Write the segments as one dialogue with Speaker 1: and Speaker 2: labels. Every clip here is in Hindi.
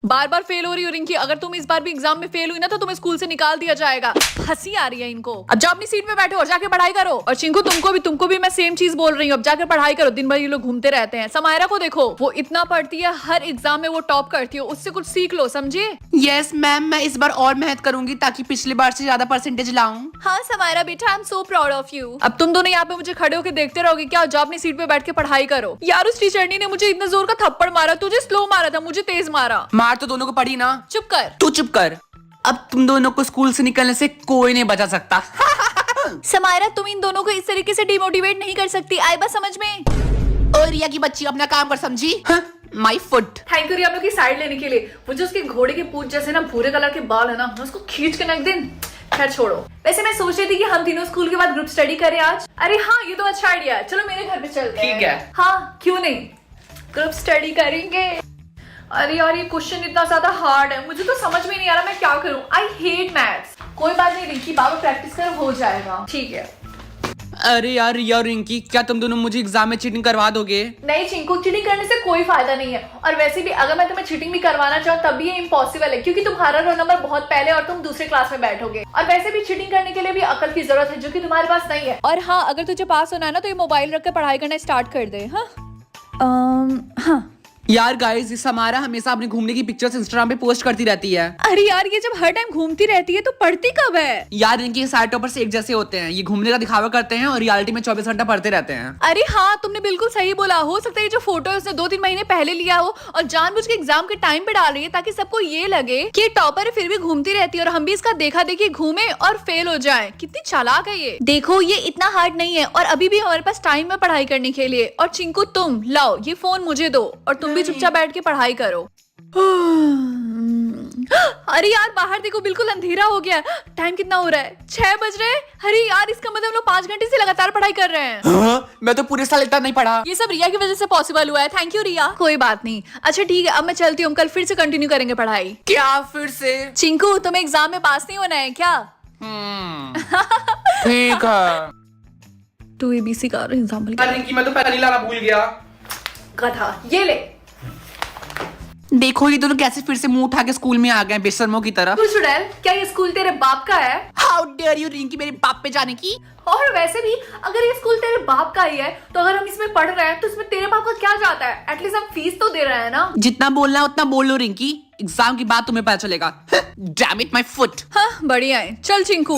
Speaker 1: बार बार फेल हो रही हो रिंकी। अगर तुम इस बार भी एग्जाम में फेल हुई ना तो तुम्हें स्कूल से निकाल दिया जाएगा। हंसी आ रही है इनको। अब जाओ अपनी सीट पे बैठो और जाके पढ़ाई करो। और चिंकू तुमको भी मैं सेम चीज बोल रही हूँ। अब जाकर पढ़ाई करो। दिन भर ये लोग घूमते रहते हैं। समायरा को देखो, वो इतना पढ़ती है, हर एग्जाम में वो टॉप करती है। उससे कुछ सीख लो, समझे?
Speaker 2: यस मैम, मैं इस बार और मेहनत करूंगी ताकि पिछली बार से ज्यादा परसेंटेज लाऊं।
Speaker 1: हाँ समायरा बेटा, I am so proud of you. अब तुम दोनों यहाँ पे मुझे खड़े होकर देखते रहोगे क्या? जाओ अपनी सीट पे बैठ के पढ़ाई करो। यार उस टीचरनी ने मुझे इतना जोर का थप्पड़ मारा। तुझे स्लो मारा था, मुझे तेज मारा।
Speaker 2: मार तो दोनों को पड़ी ना।
Speaker 1: चुप कर।
Speaker 2: तू चुप कर। अब तुम दोनों को स्कूल से निकलने से कोई नहीं बचा सकता।
Speaker 1: समायरा तुम इन दोनों को इस तरीके से डिमोटिवेट नहीं कर सकती। आई बात समझ में?
Speaker 2: और रिया की बच्ची अपना काम कर, समझी? My foot.
Speaker 1: थैंक यू रिया की साइड लेने के लिए। वो जो उसके घोड़े के पूंछ जैसे ना भूरे कलर के बाल है ना, मैं उसको खींच के रख दिन। खैर छोड़ो। वैसे मैं सोच रही थी कि हम तीनों स्कूल के बाद ग्रुप स्टडी करें आज। अरे हाँ, ये तो अच्छा आइडिया है। चलो मेरे घर पे चलते हैं।
Speaker 2: ठीक है।
Speaker 1: हाँ क्यों नहीं, ग्रुप स्टडी करेंगे। अरे यार ये क्वेश्चन इतना ज्यादा हार्ड है, मुझे तो समझ में नहीं आ रहा मैं क्या करूं। I hate maths. कोई बात नहीं रिंकी, बाबा प्रैक्टिस कर, हो जाएगा। ठीक है।
Speaker 2: अरे यार रिया और रिंकी, क्या तुम दोनों मुझे एग्जाम में चीटिंग करवा दोगे?
Speaker 1: नहीं चिंकू, चीटिंग करने से कोई फायदा नहीं है। और वैसे भी अगर मैं तुम्हें चीटिंग भी करवाना चाहूँ तब भी ये इम्पॉसिबल है, क्योंकि तुम्हारा रोल नंबर बहुत पहले और तुम दूसरे क्लास में बैठोगे। और वैसे भी चीटिंग करने के लिए भी अकल की जरूरत है, जो कि तुम्हारे पास नहीं है। और हाँ, अगर तुझे पास होना है ना तो ये मोबाइल रख कर पढ़ाई करना स्टार्ट कर दे। हाँ
Speaker 2: यार गाइस, इस समारा हमेशा अपने घूमने की पिक्चर्स इंस्टाग्राम पे पोस्ट करती रहती है।
Speaker 1: अरे यार ये जब हर टाइम घूमती रहती है तो पढ़ती कब है?
Speaker 2: यार इनके सारे टॉपर्स एक जैसे होते हैं। ये घूमने का दिखावा करते हैं और रियलिटी में 24 घंटा पढ़ते रहते हैं।
Speaker 1: अरे हाँ, तुमने बिल्कुल सही बोला। हो सकता है ये जो फोटो है उसने 2-3 महीने पहले लिया हो और जानबूझ के एग्जाम के टाइम पे डाल रही है, ताकि सबको ये लगे कि टॉपर है फिर भी घूमती रहती है और हम भी इसका देखा देखी घूमे और फेल हो जाए। कितनी चालाक है ये। देखो ये इतना हार्ड नहीं है और अभी भी हमारे पास टाइम है पढ़ाई करने के लिए। और चिंकू तुम लाओ ये फोन मुझे दो और तुम भी चुपचाप बैठ के पढ़ाई करो। अरे यार बाहर देखो, बिल्कुल अंधेरा हो गया। टाइम कितना हो रहा है? 6 बज रहे हैं। अरे यार इसका मतलब हम लोग 5 घंटे से लगातार पढ़ाई कर रहे हैं।
Speaker 2: मैं तो पूरे साल इतना नहीं पढ़ा।
Speaker 1: ये सब रिया की वजह से पॉसिबल हुआ है। थैंक यू रिया। कोई बात नहीं। अच्छा ठीक है, अब मैं चलती हूँ। कल फिर से कंटिन्यू करेंगे पढ़ाई।
Speaker 2: क्या फिर से?
Speaker 1: चिंकू तुम्हें एग्जाम में पास नहीं होना है क्या?
Speaker 2: ठीक है।
Speaker 1: तू एबीसी का एग्जाम्पल
Speaker 2: रिंकी, मैं तो पहले लाना भूल गया।
Speaker 1: कथा ये ले।
Speaker 2: देखो ये दोनों कैसे फिर से मुंह उठा के स्कूल में आ गए बेशर्मों की तरह।
Speaker 1: तू चुड़ैल, क्या ये स्कूल तेरे बाप का है?
Speaker 2: हाउ डेयर यू रिंकी, मेरे बाप पे जाने की।
Speaker 1: और वैसे भी अगर ये स्कूल तेरे बाप का ही है तो अगर हम इसमें पढ़ रहे हैं तो इसमें तेरे बाप का क्या जाता है? एटलीस्ट हम फीस तो दे रहे हैं ना।
Speaker 2: जितना बोलना है उतना बोल लो रिंकी, एग्जाम की बात तुम्हें पता चलेगा। Damn it my foot.
Speaker 1: हाँ बढ़िया है। चल चिंकू।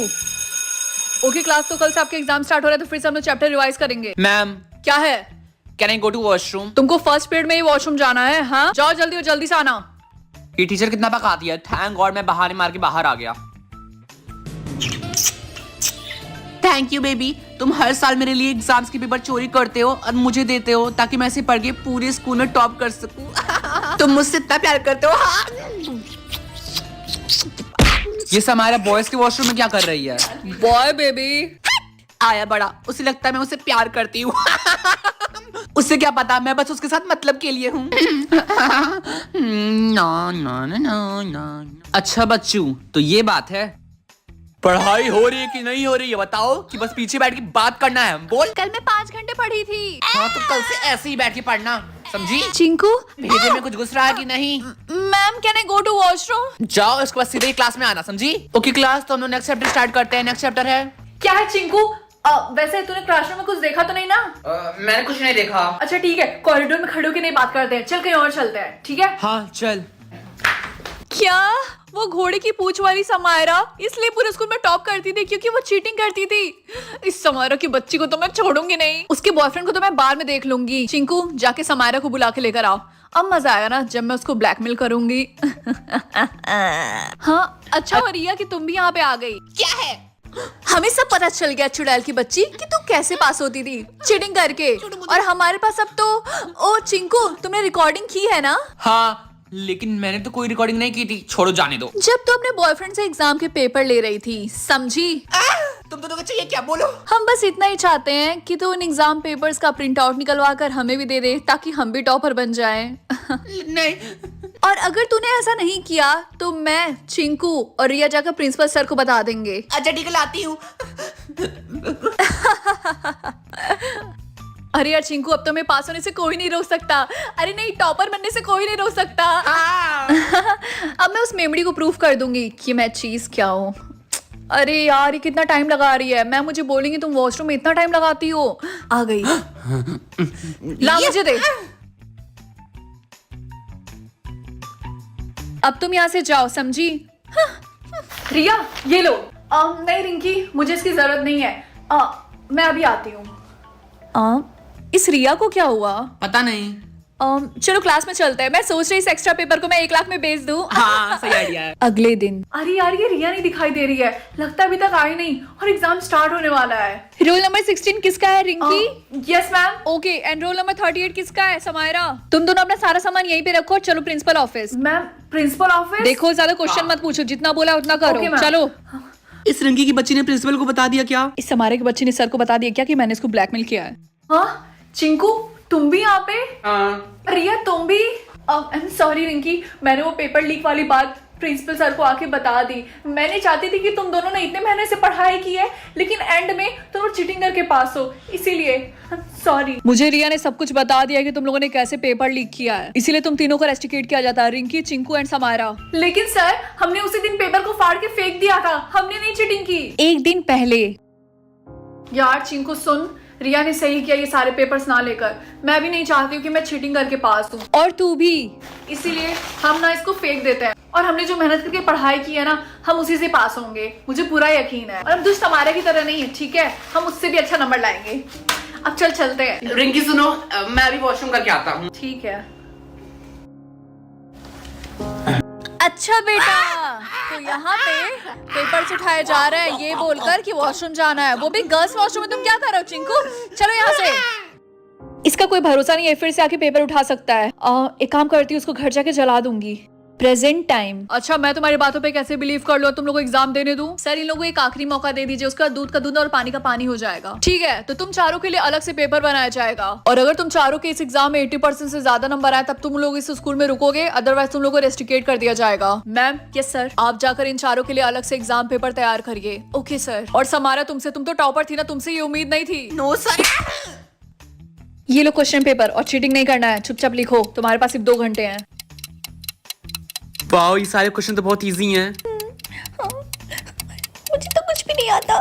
Speaker 1: ओके क्लास, तो कल से आपके एग्जाम स्टार्ट हो रहा है तो फिर से हम लोग चैप्टर रिवाइज करेंगे।
Speaker 2: मैम
Speaker 1: क्या है?
Speaker 2: Can I go to washroom?
Speaker 1: तुमको फर्स्ट पीरियड में ही वॉशरूम जाना है? हाँ जाओ जल्दी और जल्दी से आना।
Speaker 2: ये टीचर कितना पकाती है। थैंक गॉड मैं बहाने मार के बाहर आ गया। थैंक यू बेबी, तुम हर साल मेरे लिए एग्जाम्स के पेपर चोरी करते हो और मुझे देते हो ताकि मैं इसे पढ़ के पूरे स्कूल में टॉप कर सकूं। तुम मुझसे इतना प्यार करते हो। हाँ। ये समारा बॉयज के वॉशरूम में क्या कर रही है?
Speaker 1: बॉय बेबी
Speaker 2: आया बड़ा, उसे लगता है मैं उसे प्यार करती हूँ। उससे क्या पता, मैं बस उसके साथ मतलब के लिए हूँ। अच्छा बच्चू, तो ये बात है। पढ़ाई हो रही है कि नहीं हो रही है बताओ, कि बस पीछे बैठ के बात करना है? बोल।
Speaker 1: कल मैं 5 घंटे पढ़ी थी।
Speaker 2: हाँ तो कल से ऐसे ही बैठ के पढ़ना, समझी?
Speaker 1: चिंकू
Speaker 2: भेजे में कुछ घुस रहा है कि नहीं?
Speaker 1: Ma'am can I go to washroom?
Speaker 2: जाओ, इसके बाद सीधे क्लास में आना, समझी? ओके क्लास, तो हम लोग नेक्स्ट चैप्टर स्टार्ट करते हैं। नेक्स्ट चैप्टर है
Speaker 1: क्या है चिंकू? वैसे तूने क्लासरूम में कुछ देखा तो नहीं ना?
Speaker 2: मैंने कुछ नहीं देखा।
Speaker 1: अच्छा ठीक है, कॉरिडोर में खड़े होकर नहीं बात करते हैं। चल कहीं और चलते हैं, ठीक है?
Speaker 2: हाँ चल।
Speaker 1: क्या वो घोड़े की पूंछ वाली समायरा इसलिए पूरे स्कूल में टॉप करती थी क्योंकि वो चीटिंग करती थी? इस समायरा की बच्ची को तो मैं छोड़ूंगी नहीं। उसके बॉयफ्रेंड को तो मैं बाद में देख लूंगी। चिंकू जाके समायरा को बुला के लेकर आओ। अब मजा आएगा ना जब मैं उसको ब्लैकमेल करूंगी। हाँ अच्छा हो रिया कि तुम भी यहाँ पे आ गई।
Speaker 2: क्या है?
Speaker 1: हमें सब पता चल गया चुड़ैल की बच्ची कि तू कैसे पास होती थी चीटिंग करके। और हमारे पास अब तो ओ चिंकू तुमने रिकॉर्डिंग की है ना?
Speaker 2: हाँ लेकिन मैंने तो कोई रिकॉर्डिंग नहीं की थी। छोड़ो जाने दो।
Speaker 1: जब तू अपने बॉयफ्रेंड से एग्जाम के पेपर ले रही थी, समझी?
Speaker 2: तुम दोनों को चाहिए क्या? बोलो।
Speaker 1: हम बस इतना ही चाहते हैं कि तू उन एग्जाम पेपर्स का प्रिंट आउट निकलवा कर हमें भी दे दे ताकि हम भी टॉपर बन जाएं।
Speaker 2: नहीं।
Speaker 1: और अगर तूने ऐसा नहीं किया तो मैं, चिंकू और रिया जाकर प्रिंसिपल सर को बता देंगे।
Speaker 2: अच्छा ठीक है, लाती हूँ।
Speaker 1: अरे यार चिंकू, अब तो मैं पास होने से कोई नहीं रोक सकता। अरे नहीं, टॉपर बनने से कोई नहीं रोक सकता। अब मैं उस मेमोरी को प्रूफ कर दूंगी कि मैं चीज क्या हूँ। अरे यार, ये कितना टाइम लगा रही है। मैं मुझे बोलेंगी तुम वॉशरूम में इतना टाइम लगाती हो। आ गई। ला मुझे दे। अब तुम यहाँ से जाओ, समझी? रिया, ये लो। नहीं रिंकी, मुझे इसकी जरूरत नहीं है। मैं अभी आती हूँ। इस रिया को क्या हुआ?
Speaker 2: पता नहीं।
Speaker 1: चलो क्लास में चलते हैं। मैं सोच रही इस एक्स्ट्रा पेपर को मैं 1 लाख में बेच दूं।
Speaker 2: हाँ, सही आइडिया है।
Speaker 1: अगले दिन। अरे यार, ये रिया नहीं दिखाई दे रही है। लगता अभी तक आई नहीं और एग्जाम स्टार्ट होने वाला है। रोल नंबर 16 किसका है, Rinki? Yes ma'am. Okay, and roll number 38 किसका है, समायरा? तुम दोनों अपना सारा सामान यहीं पे रखो और चलो principal office. Ma'am, principal office? देखो, ज्यादा क्वेश्चन मत पूछो, जितना बोला उतना करो। चलो।
Speaker 2: इस रिंकी की बच्ची ने प्रिंसिपल को बता दिया क्या?
Speaker 1: इस समारे के बच्चे ने सर को बता दिया क्या कि मैंने इसको ब्लैकमेल किया है? हाँ चिंकू, तुम भी यहाँ पे? रिया, तुम भी? आई एम सॉरी रिंकी, मैंने वो पेपर लीक वाली बात प्रिंसिपल सर को आके बता दी। मैं नहीं चाहती थी कि तुम दोनों ने इतने महीने से पढ़ाई की है, लेकिन एंड में तुम चीटिंग करके पास हो, इसीलिए सॉरी। मुझे रिया ने सब कुछ बता दिया कि तुम लोगों ने कैसे पेपर लीक किया है, इसीलिए तुम तीनों को रेस्टिकेट किया जाता है, रिंकी, चिंकू एंड समायरा। लेकिन सर, हमने उसी दिन पेपर को फाड़ के फेंक दिया था, हमने नहीं चीटिंग की। 1 दिन पहले। यार चिंकू सुन, रिया ने सही किया ये सारे पेपर्स ना लेकर। मैं भी नहीं चाहती हूँ कि मैं चीटिंग करके पास हूँ। और तू भी। इसीलिए हम ना इसको फेंक देते हैं और हमने जो मेहनत करके पढ़ाई की है ना, हम उसी से पास होंगे, मुझे पूरा यकीन है। और हम दुष्ट हमारे की तरह नहीं है, ठीक है? हम उससे भी अच्छा नंबर लाएंगे। अब चल चलते हैं।
Speaker 2: रिंकी सुनो, मैं अभी वॉशरूम करके आता हूँ।
Speaker 1: ठीक है। अच्छा बेटा, तो यहाँ पे पेपर्स उठाए जा रहे हैं ये बोलकर कि वॉशरूम जाना है, वो भी गर्ल्स वॉशरूम में। तुम क्या कर रहे हो चिंकू? चलो यहाँ से। इसका कोई भरोसा नहीं है, फिर से आके पेपर उठा सकता है। एक काम करती हूँ, उसको घर जाके जला दूंगी। Present time. अच्छा, मैं तुम्हारी बातों पे कैसे बिलीव कर लूं? तुम लोगों को एग्जाम देने दूं? सर, इन लोगों को एक आखिरी मौका दे दीजिए, उसका दूध का दूध और पानी का पानी हो जाएगा। ठीक है, तो तुम चारों के लिए अलग से पेपर बनाया जाएगा, और अगर तुम चारों के इस एग्जाम में 80% से ज्यादा नंबर आए तब तुम लोग इस स्कूल में रुकोगे, अदरवाइज तुम लोग को रेस्टिकेट कर दिया जाएगा। मैम। Yes sir. आप जाकर इन चारों के लिए अलग से एग्जाम पेपर तैयार करिए। Okay sir. और समारा, तुमसे, तुम तो टॉपर थी ना, तुमसे ये उम्मीद नहीं थी।
Speaker 2: No sir.
Speaker 1: ये लो क्वेश्चन पेपर, और चीटिंग नहीं करना है, चुपचाप लिखो, तुम्हारे पास सिर्फ 2 घंटे हैं।
Speaker 2: वाओ, ये सारे क्वेश्चन तो बहुत इजी हैं।
Speaker 1: मुझे तो कुछ भी नहीं आता।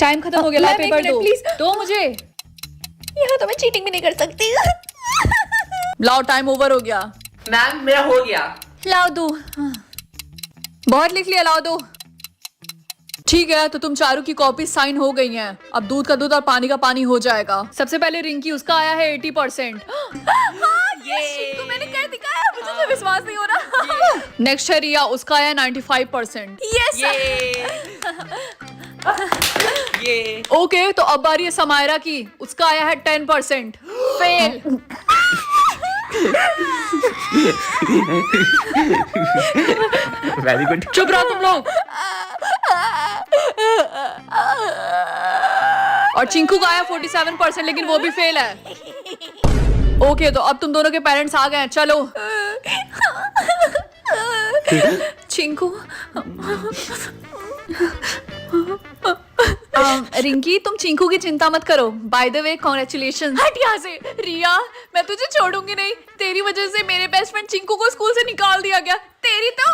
Speaker 1: टाइम खत्म हो गया, ला पेपर दो। प्लीज दो मुझे। यहाँ तो मैं चीटिंग भी नहीं कर सकती। लाओ, टाइम ओवर हो गया।
Speaker 2: मैम, मेरा हो गया।
Speaker 1: लाओ दो। बहुत लिख लिया, लाओ दो। ठीक है, तो तुम चारों की कॉपी साइन हो गई हैं। अब दूध का दूध और पानी का पानी हो जाएगा। सबसे पहले रिंकी, उसका आया है 80%। तो मैंने कह दिखाया, मुझे तो विश्वास नहीं हो रहा। नेक्स्ट है रिया, उसका आया 95%। यस।
Speaker 2: ये
Speaker 1: ओके, तो अब बारी है समायरा की, उसका आया है 10%। फेल।
Speaker 2: Very good.
Speaker 1: चुप रहो तुम लोग। और चिंकू का आया 47%, लेकिन वो भी फेल है। ओके, तो अब तुम दोनों के पेरेंट्स आ गए हैं, चलो। चिंकू। रिंकी, तुम चिंकू की चिंता मत करो। By the way, congratulation. हट यहाँ से। रिया, मैं तुझे छोड़ूंगी नहीं। तेरी वजह से मेरे बेस्ट फ्रेंड चिंकू को स्कूल से निकाल दिया गया। तेरी तो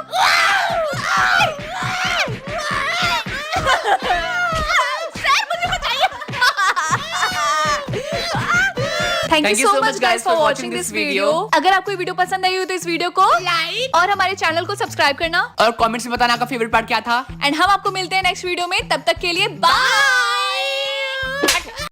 Speaker 1: सर, मुझे बताइए। Thank you so much guys for watching this video. अगर आपको ये वीडियो पसंद आई हो तो इस वीडियो को लाइक और हमारे चैनल को सब्सक्राइब करना,
Speaker 2: और कमेंट्स में बताना आपका फेवरेट पार्ट क्या था।
Speaker 1: एंड हम आपको मिलते हैं नेक्स्ट वीडियो में। तब तक के लिए बाय।